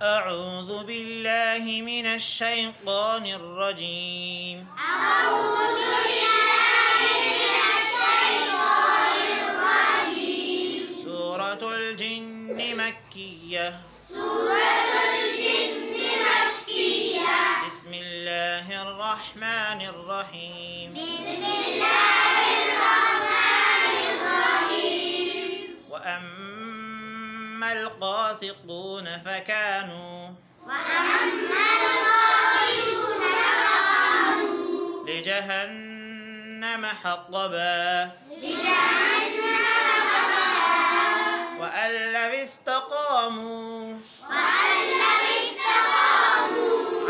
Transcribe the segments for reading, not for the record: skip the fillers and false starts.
أعوذ بالله من الشيطان الرجيم. أعوذ بالله من الشيطان الرجيم. سورة الجن مكية. سورة الجن مكية. بسم الله الرحمن الرحيم. بسم الله الرحمن الرحيم. وأما القاسطون فكانوا لجهنم حطبا. وأن لو استقاموا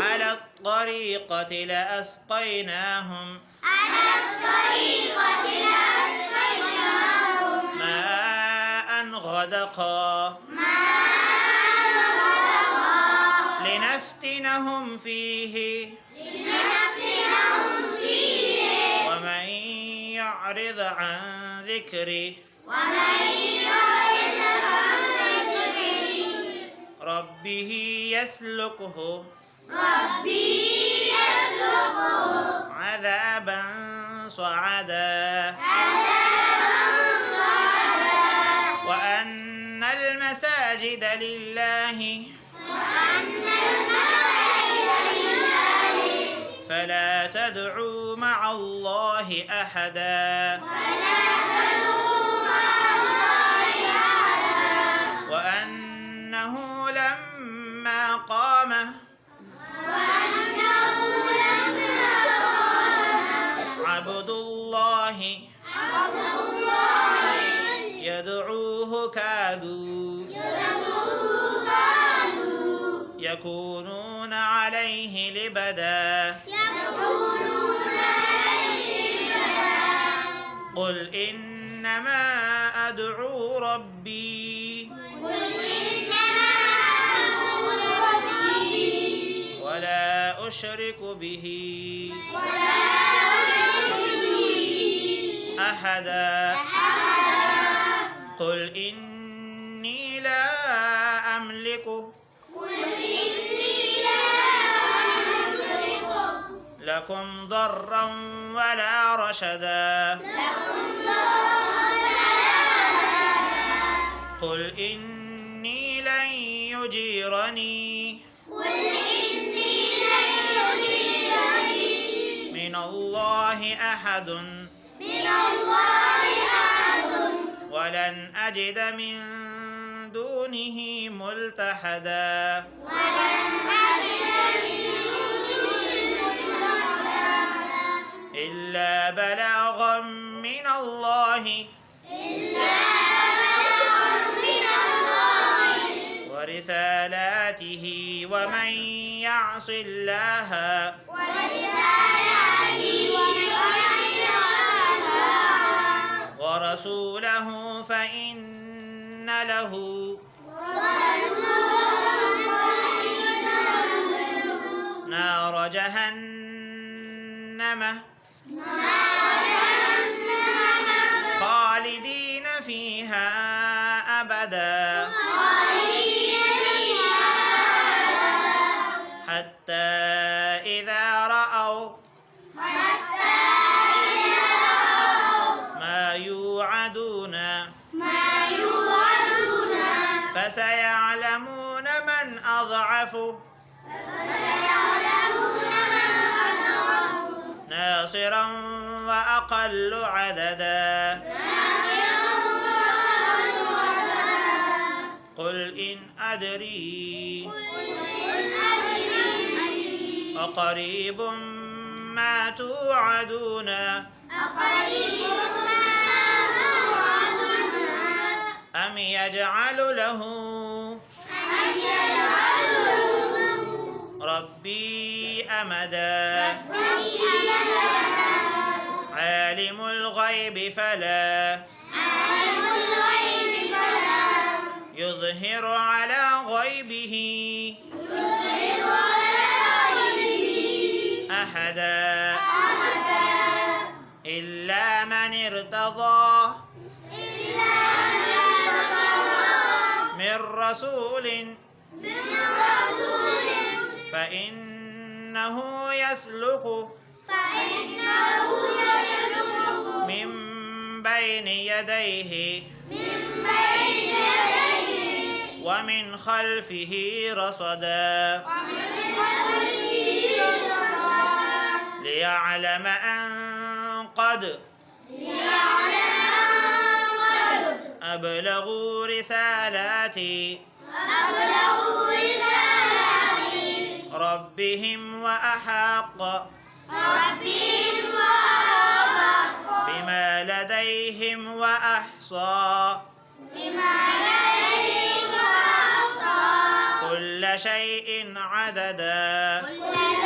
على الطريقة لأسقيناهم ماء غدقا لنفتنهم فيه ومن يعرض عن ذكري ربه يسلكه عذابا صعدا. وأن المساجد لله فلا تدعوا مع الله أحدا. وأنه لما قام عبد الله يدعوه كادوا يكونون عليه لبدا. قل إنما أدعو ربي ولا أشرك به أحدا. قل إني لا أملك لكم ضرا ولا رشدا. قل إني لن يجيرني من الله أحد ولن أجد من دونه ملتحدا. إلا بلاغا من الله ورسالاته ومن يعص الله ورسوله فإن له نار جهنم خالدين فيها أبدا حتى إذا رأوا ما يوعدون فسيعلمون من أضعف ناصرا وأقل عددا. قل إن أدري أقريب ما توعدون أم يجعل له ربي أمدا. عالم الغيب فلا يظهر على غيبه أحدا إلا من ارتضى من رسول فإنه يسلك فإنه يسلكه من بين يديه من بين يديه ومن خلفه رصدا ومن خلفه رصدا ليعلم أن قد ليعلم أن قد أبلغوا رسالات أبلغوا رسالات ربهم وأحاط ربهم وأحاط بما لديهم وأحصى بما لديهم وأحصى كل شيء عددا كل